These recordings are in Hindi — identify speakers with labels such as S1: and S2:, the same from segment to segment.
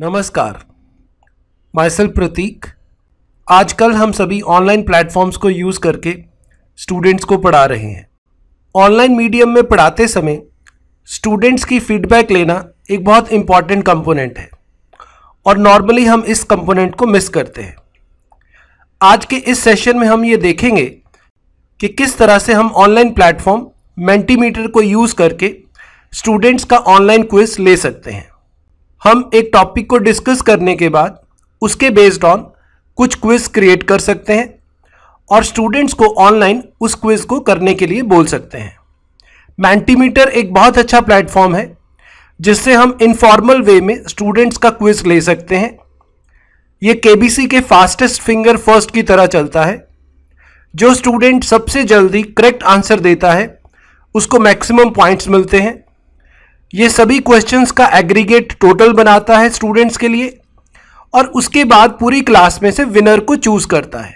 S1: नमस्कार, माई सेल्फ प्रतीक। आजकल हम सभी ऑनलाइन प्लेटफॉर्म्स को यूज़ करके स्टूडेंट्स को पढ़ा रहे हैं। ऑनलाइन मीडियम में पढ़ाते समय स्टूडेंट्स की फीडबैक लेना एक बहुत इम्पॉर्टेंट कंपोनेंट है और नॉर्मली हम इस कंपोनेंट को मिस करते हैं। आज के इस सेशन में हम ये देखेंगे कि किस तरह से हम ऑनलाइन प्लेटफॉर्म मेंटीमीटर को यूज़ करके स्टूडेंट्स का ऑनलाइन क्विज ले सकते हैं। हम एक टॉपिक को डिस्कस करने के बाद उसके बेस्ड ऑन कुछ क्विज क्रिएट कर सकते हैं और स्टूडेंट्स को ऑनलाइन उस क्विज को करने के लिए बोल सकते हैं। मेंटीमीटर एक बहुत अच्छा प्लेटफॉर्म है जिससे हम इनफॉर्मल वे में स्टूडेंट्स का क्विज ले सकते हैं। ये केबीसी के फास्टेस्ट फिंगर फर्स्ट की तरह चलता है। जो स्टूडेंट सबसे जल्दी करेक्ट आंसर देता है उसको मैक्सिमम पॉइंट्स मिलते हैं। ये सभी क्वेश्चंस का एग्रीगेट टोटल बनाता है स्टूडेंट्स के लिए और उसके बाद पूरी क्लास में से विनर को चूज करता है।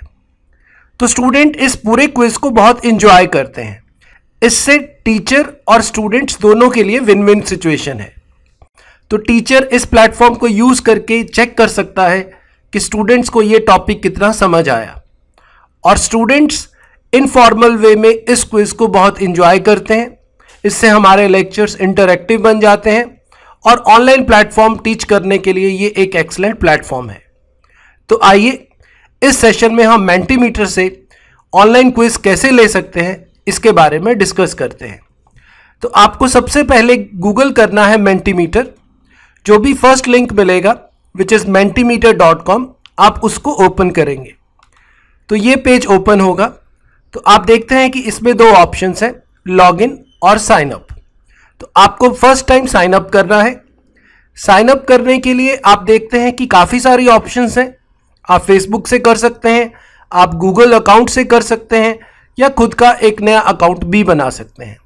S1: तो स्टूडेंट इस पूरे क्विज को बहुत इंजॉय करते हैं। इससे टीचर और स्टूडेंट्स दोनों के लिए विन विन सिचुएशन है। तो टीचर इस प्लेटफॉर्म को यूज करके चेक कर सकता है कि स्टूडेंट्स को ये टॉपिक कितना समझ आया और स्टूडेंट्स इनफॉर्मल वे में इस क्विज को बहुत इंजॉय करते हैं। इससे हमारे लेक्चर्स इंटरैक्टिव बन जाते हैं और ऑनलाइन प्लेटफॉर्म टीच करने के लिए ये एक एक्सीलेंट प्लेटफॉर्म है। तो आइए इस सेशन में हम मेंटीमीटर से ऑनलाइन क्विज कैसे ले सकते हैं इसके बारे में डिस्कस करते हैं। तो आपको सबसे पहले गूगल करना है मेंटीमीटर। जो भी फर्स्ट लिंक मिलेगा विच इज़ mentimeter.com, आप उसको ओपन करेंगे तो ये पेज ओपन होगा। तो आप देखते हैं कि इसमें दो ऑप्शंस हैं, लॉगिन और साइन अप। तो आपको फर्स्ट टाइम साइन अप करना है। साइन अप करने के लिए आप देखते हैं कि काफ़ी सारी ऑप्शंस हैं। आप फेसबुक से कर सकते हैं, आप गूगल अकाउंट से कर सकते हैं या खुद का एक नया अकाउंट भी बना सकते हैं।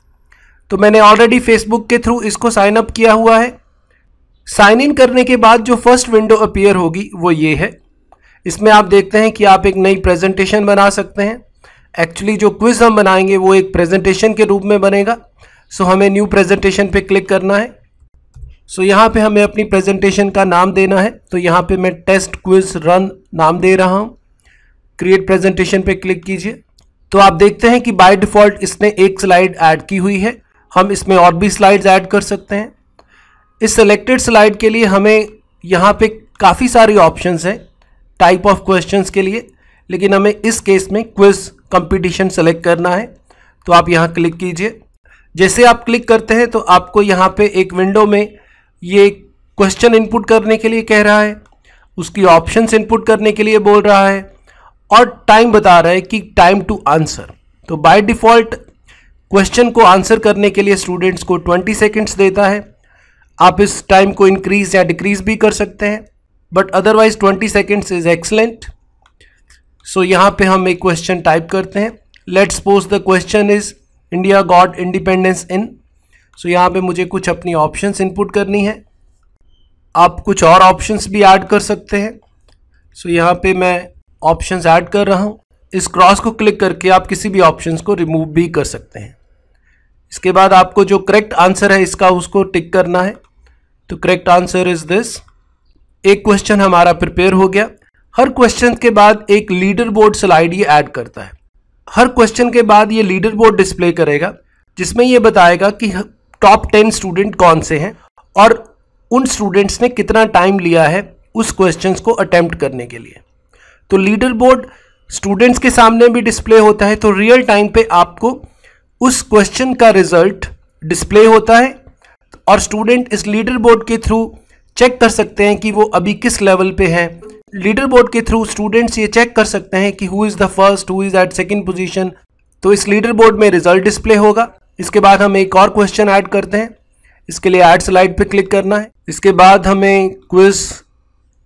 S1: तो मैंने ऑलरेडी फेसबुक के थ्रू इसको साइन अप किया हुआ है। साइन इन करने के बाद जो फर्स्ट विंडो अपीयर होगी वो ये है। इसमें आप देखते हैं कि आप एक नई प्रेजेंटेशन बना सकते हैं। एक्चुअली जो क्विज हम बनाएंगे वो एक प्रेजेंटेशन के रूप में बनेगा। सो हमें न्यू प्रेजेंटेशन पे क्लिक करना है। सो यहाँ पे हमें अपनी प्रेजेंटेशन का नाम देना है। तो यहाँ पे मैं टेस्ट क्विज रन नाम दे रहा हूँ। क्रिएट प्रेजेंटेशन पे क्लिक कीजिए। तो आप देखते हैं कि बाय डिफ़ॉल्ट इसने एक स्लाइड ऐड की हुई है। हम इसमें और भी स्लाइड्स ऐड कर सकते हैं। इस सेलेक्टेड स्लाइड के लिए हमें यहाँ पे काफ़ी सारी ऑप्शंस हैं टाइप ऑफ क्वेश्चंस के लिए, लेकिन हमें इस केस में क्विज कंपटीशन सेलेक्ट करना है। तो आप यहाँ क्लिक कीजिए। जैसे आप क्लिक करते हैं तो आपको यहाँ पे एक विंडो में ये क्वेश्चन इनपुट करने के लिए कह रहा है, उसकी ऑप्शंस इनपुट करने के लिए बोल रहा है और टाइम बता रहा है कि टाइम टू आंसर। तो बाय डिफ़ॉल्ट क्वेश्चन को आंसर करने के लिए स्टूडेंट्स को 20 सेकेंड्स देता है। आप इस टाइम को इंक्रीज या डिक्रीज भी कर सकते हैं, but otherwise 20 seconds is excellent. So यहाँ पे हम एक क्वेश्चन टाइप करते हैं। Let's suppose the question is India got independence in. So यहाँ पे मुझे कुछ अपनी ऑप्शंस इनपुट करनी है। आप कुछ और ऑप्शंस भी ऐड कर सकते हैं। सो यहाँ पे मैं ऑप्शंस ऐड कर रहा हूँ। इस क्रॉस को क्लिक करके आप किसी भी ऑप्शंस को रिमूव भी कर सकते हैं। इसके बाद आपको जो करेक्ट आंसर है इसका उसको टिक करना है। तो करेक्ट आंसर इज दिस। एक क्वेश्चन हमारा प्रिपेयर हो गया। हर क्वेश्चन के बाद एक लीडर बोर्ड स्लाइड ये ऐड करता है। हर क्वेश्चन के बाद ये लीडर बोर्ड डिस्प्ले करेगा जिसमें ये बताएगा कि टॉप 10 स्टूडेंट कौन से हैं और उन स्टूडेंट्स ने कितना टाइम लिया है उस क्वेश्चंस को अटेम्प्ट करने के लिए। तो लीडर बोर्ड स्टूडेंट्स के सामने भी डिस्प्ले होता है। तो रियल टाइम पे आपको उस क्वेश्चन का रिजल्ट डिस्प्ले होता है और स्टूडेंट इस लीडर बोर्ड के थ्रू चेक कर सकते हैं कि वो अभी किस लेवल पे हैं। लीडर बोर्ड के थ्रू स्टूडेंट्स ये चेक कर सकते हैं कि who is the first, who is at second position. तो इस लीडर बोर्ड में रिजल्ट डिस्प्ले होगा। इसके बाद हम एक और क्वेश्चन ऐड करते हैं। इसके लिए ऐड स्लाइड पे क्लिक करना है। इसके बाद हमें क्विज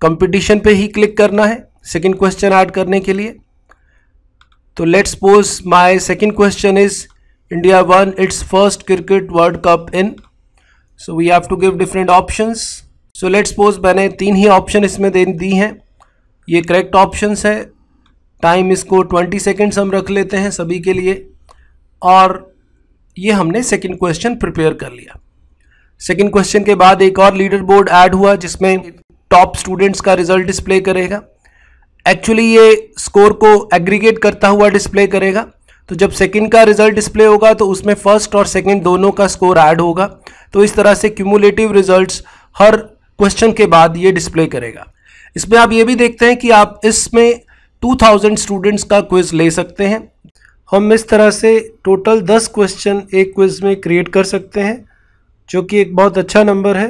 S1: कंपटीशन पे ही क्लिक करना है सेकंड क्वेश्चन ऐड करने के लिए। तो let's suppose my second question is India won its first cricket world cup in. So we have to give different options. So let's suppose मैंने 3 ही ऑप्शन इसमें दे दी हैं। ये करेक्ट ऑप्शंस है। टाइम इसको 20 सेकेंड्स हम रख लेते हैं सभी के लिए और ये हमने सेकंड क्वेश्चन प्रिपेयर कर लिया। सेकंड क्वेश्चन के बाद एक और लीडर बोर्ड ऐड हुआ जिसमें टॉप स्टूडेंट्स का रिजल्ट डिस्प्ले करेगा। एक्चुअली ये स्कोर को एग्रीगेट करता हुआ डिस्प्ले करेगा। तो जब सेकंड का रिजल्ट डिस्प्ले होगा तो उसमें फर्स्ट और सेकंड दोनों का स्कोर ऐड होगा। तो इस तरह से क्यूमुलेटिव रिजल्ट्स हर क्वेश्चन के बाद ये डिस्प्ले करेगा। इसमें आप ये भी देखते हैं कि आप इसमें 2000 स्टूडेंट्स का क्विज ले सकते हैं। हम इस तरह से टोटल 10 क्वेश्चन एक क्विज में क्रिएट कर सकते हैं, जो कि एक बहुत अच्छा नंबर है।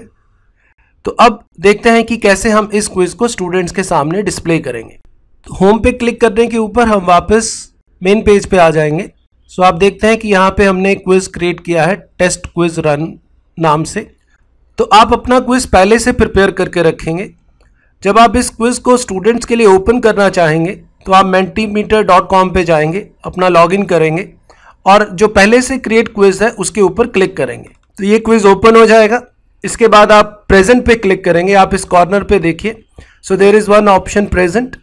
S1: तो अब देखते हैं कि कैसे हम इस क्विज को स्टूडेंट्स के सामने डिस्प्ले करेंगे। तो होम पे क्लिक करने के ऊपर हम वापस मेन पेज पे आ जाएंगे। सो आप देखते हैं कि यहाँ पे हमने क्विज क्रिएट किया है टेस्ट क्विज रन नाम से। तो आप अपना क्विज पहले से प्रिपेयर करके रखेंगे। जब आप इस क्विज को स्टूडेंट्स के लिए ओपन करना चाहेंगे तो आप mentimeter.com पे जाएंगे, अपना लॉगिन करेंगे और जो पहले से क्रिएट क्विज है उसके ऊपर क्लिक करेंगे। तो ये क्विज ओपन हो जाएगा। इसके बाद आप प्रेजेंट पे क्लिक करेंगे। आप इस कॉर्नर पे देखिए, so there is one option present.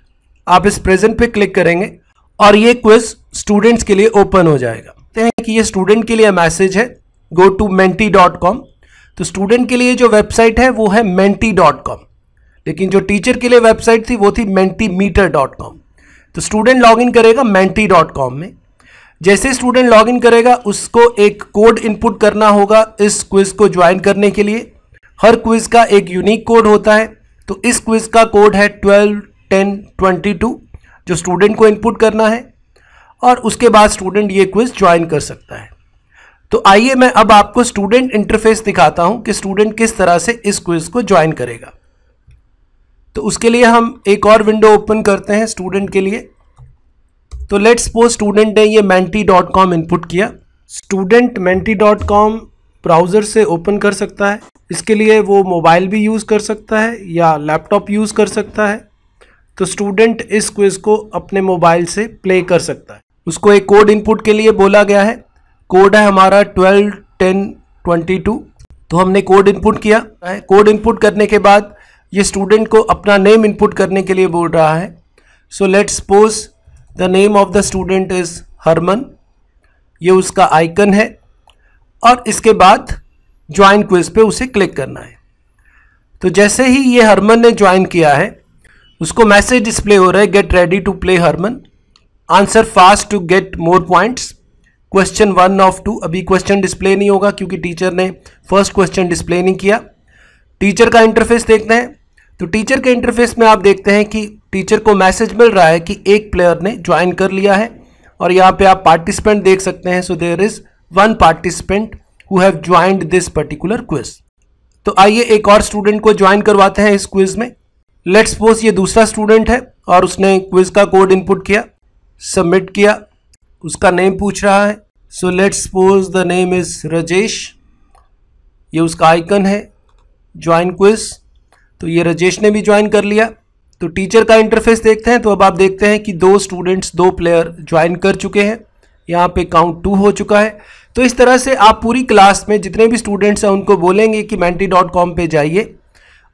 S1: आप इस प्रेजेंट पे क्लिक करेंगे और ये क्विज स्टूडेंट्स के लिए ओपन हो जाएगा। देखते हैं कि ये स्टूडेंट के लिए मैसेज है गो टू menti.com। तो स्टूडेंट के लिए जो वेबसाइट है वो है menti.com, लेकिन जो टीचर के लिए वेबसाइट थी वो थी mentimeter.com। तो स्टूडेंट लॉगिन करेगा menti.com में। जैसे स्टूडेंट लॉगिन करेगा उसको एक कोड इनपुट करना होगा इस क्विज को ज्वाइन करने के लिए। हर क्विज का एक यूनिक कोड होता है। तो इस क्विज का कोड है 121022 जो स्टूडेंट को इनपुट करना है और उसके बाद स्टूडेंट ये क्विज ज्वाइन कर सकता है। तो आइए मैं अब आपको स्टूडेंट इंटरफेस दिखाता हूं कि स्टूडेंट किस तरह से इस क्विज को ज्वाइन करेगा। तो उसके लिए हम एक और विंडो ओपन करते हैं स्टूडेंट के लिए। तो लेट्स सपोज स्टूडेंट ने ये menti.com इनपुट किया। स्टूडेंट menti.com ब्राउज़र से ओपन कर सकता है। इसके लिए वो मोबाइल भी यूज़ कर सकता है या लैपटॉप यूज़ कर सकता है। तो स्टूडेंट इस क्विज को अपने मोबाइल से प्ले कर सकता है। उसको एक कोड इनपुट के लिए बोला गया है। कोड है हमारा 121022। तो हमने कोड इनपुट किया है। कोड इनपुट करने के बाद ये स्टूडेंट को अपना नेम इनपुट करने के लिए बोल रहा है। So let's suppose the name of the student is Harman. ये उसका आइकन है और इसके बाद ज्वाइन क्विज पे उसे क्लिक करना है। तो जैसे ही ये हरमन ने ज्वाइन किया है उसको मैसेज डिस्प्ले हो रहा है get ready to play Harman, answer fast to get more points, question 1 of 2। अभी क्वेश्चन डिस्प्ले नहीं होगा क्योंकि टीचर ने फर्स्ट क्वेश्चन डिस्प्ले नहीं किया। टीचर का इंटरफेस देखते हैं। तो टीचर के इंटरफेस में आप देखते हैं कि टीचर को मैसेज मिल रहा है कि एक प्लेयर ने ज्वाइन कर लिया है और यहाँ पे आप पार्टिसिपेंट देख सकते हैं। So there is one participant who have joined this particular quiz. तो आइए एक और स्टूडेंट को ज्वाइन करवाते हैं इस क्विज में। लेट्स सपोज ये दूसरा स्टूडेंट है और उसने क्विज का कोड इनपुट किया, सबमिट किया, उसका नेम पूछ रहा है। So let's suppose the name is Rajesh. ये उसका आइकन है ज्वाइन क्विज। तो ये राजेश ने भी ज्वाइन कर लिया। तो टीचर का इंटरफेस देखते हैं। तो अब आप देखते हैं कि 2 स्टूडेंट्स 2 प्लेयर ज्वाइन कर चुके हैं। यहाँ पे काउंट 2 हो चुका है। तो इस तरह से आप पूरी क्लास में जितने भी स्टूडेंट्स हैं उनको बोलेंगे कि menti.com पे जाइए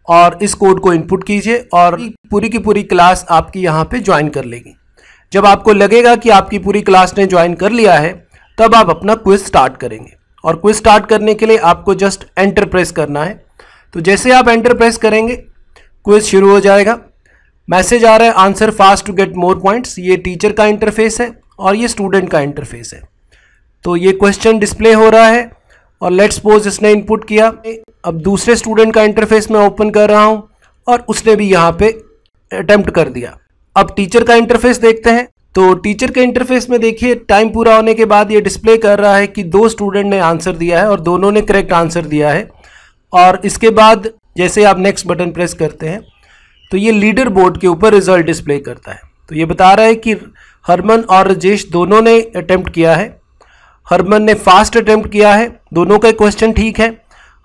S1: और इस कोड को इनपुट कीजिए और पूरी की पूरी क्लास आपकी यहाँ पे ज्वाइन कर लेगी। जब आपको लगेगा कि आपकी पूरी क्लास ने ज्वाइन कर लिया है तब आप अपना क्विज स्टार्ट करेंगे। और क्विज स्टार्ट करने के लिए आपको जस्ट एंटर प्रेस करना है। तो जैसे आप एंटर प्रेस करेंगे क्विज शुरू हो जाएगा। मैसेज आ रहा है answer fast to get more points. ये टीचर का इंटरफेस है और ये स्टूडेंट का इंटरफेस है। तो ये क्वेश्चन डिस्प्ले हो रहा है और लेट्स सपोज इसने इनपुट किया। अब दूसरे स्टूडेंट का इंटरफेस मैं ओपन कर रहा हूँ और उसने भी यहाँ पे अटेम्प्ट कर दिया। अब टीचर का इंटरफेस देखते हैं। तो टीचर के इंटरफेस में देखिए टाइम पूरा होने के बाद ये डिस्प्ले कर रहा है कि 2 स्टूडेंट ने आंसर दिया है और दोनों ने करेक्ट आंसर दिया है। और इसके बाद जैसे आप नेक्स्ट बटन प्रेस करते हैं तो ये लीडर बोर्ड के ऊपर रिजल्ट डिस्प्ले करता है। तो ये बता रहा है कि हरमन और राजेश दोनों ने अटेम्प्ट किया है। हरमन ने फास्ट अटेम्प्ट किया है, दोनों का क्वेश्चन ठीक है।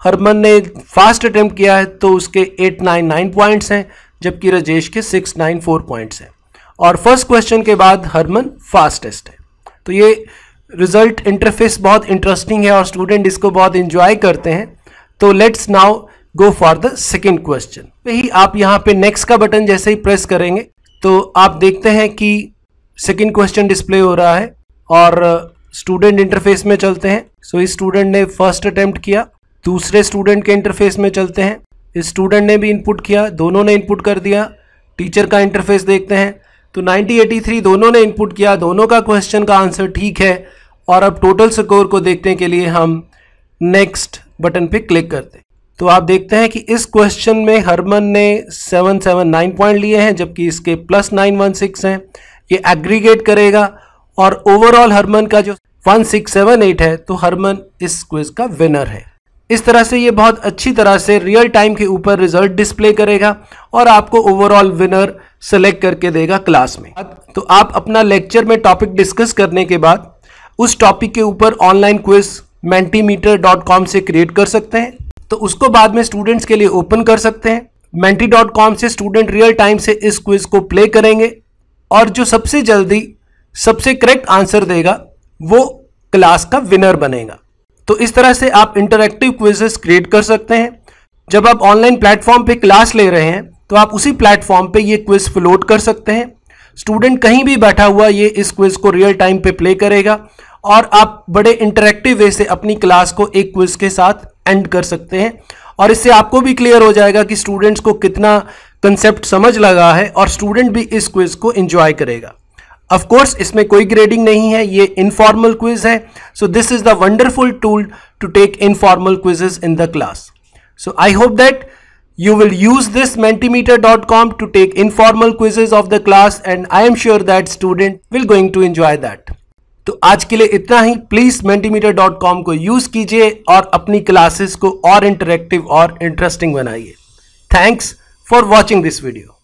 S1: हरमन ने फास्ट अटेम्प्ट किया है तो उसके 899 पॉइंट्स हैं, जबकि राजेश के 694 पॉइंट्स हैं। और फर्स्ट क्वेश्चन के बाद हरमन फास्टेस्ट है। तो ये रिजल्ट इंटरफेस बहुत इंटरेस्टिंग है और स्टूडेंट इसको बहुत इंजॉय करते हैं। तो let's now go for the second question. वही आप यहाँ पे नेक्स्ट का बटन जैसे ही प्रेस करेंगे तो आप देखते हैं कि सेकेंड क्वेश्चन डिस्प्ले हो रहा है और स्टूडेंट इंटरफेस में चलते हैं। सो इस स्टूडेंट ने फर्स्ट अटेम्प्ट किया। दूसरे स्टूडेंट के इंटरफेस में चलते हैं। इस स्टूडेंट ने भी इनपुट किया, दोनों ने इनपुट कर दिया। टीचर का इंटरफेस देखते हैं तो 9083 दोनों ने इनपुट किया, दोनों का क्वेश्चन का आंसर ठीक है। और अब टोटल स्कोर को देखने के लिए हम नेक्स्ट बटन पे क्लिक करते हैं तो आप देखते हैं कि इस क्वेश्चन में हरमन ने 779 पॉइंट लिए हैं, जबकि इसके +916 हैं। ये एग्रीगेट करेगा और ओवरऑल हरमन का जो 1678 है, तो हरमन इस क्विज का विनर है। इस तरह से ये बहुत अच्छी तरह से रियल टाइम के ऊपर रिजल्ट डिस्प्ले करेगा और आपको ओवरऑल विनर सेलेक्ट करके देगा क्लास में। तो आप अपना लेक्चर में टॉपिक डिस्कस करने के बाद उस टॉपिक के ऊपर ऑनलाइन क्विज mentimeter.com से क्रिएट कर सकते हैं, तो उसको बाद में स्टूडेंट्स के लिए ओपन कर सकते हैं। menti.com से स्टूडेंट रियल टाइम से इस क्विज को प्ले करेंगे और जो सबसे जल्दी सबसे करेक्ट आंसर देगा वो क्लास का विनर बनेगा। तो इस तरह से आप इंटरैक्टिव क्विजेस क्रिएट कर सकते हैं। जब आप ऑनलाइन प्लेटफॉर्म पे क्लास ले रहे हैं तो आप उसी प्लेटफॉर्म पे ये क्विज फ्लोट कर सकते हैं। स्टूडेंट कहीं भी बैठा हुआ ये इस क्विज को रियल टाइम पे प्ले करेगा और आप बड़े इंटरैक्टिव वे से अपनी क्लास को एक क्विज के साथ एंड कर सकते हैं। और इससे आपको भी क्लियर हो जाएगा कि स्टूडेंट्स को कितना कंसेप्ट समझ लगा है और स्टूडेंट भी इस क्विज को एंजॉय करेगा। ऑफ कोर्स इसमें कोई ग्रेडिंग नहीं है, ये इनफॉर्मल क्विज है। So this is the wonderful tool to take informal quizzes in the class. So I hope that you will use this mentimeter.com to take informal quizzes of the class and I am sure that student will going to enjoy that. तो आज के लिए इतना ही। प्लीज mentimeter.com को यूज कीजिए और अपनी क्लासेस को और इंटरेक्टिव और इंटरेस्टिंग बनाइए। Thanks for watching this video.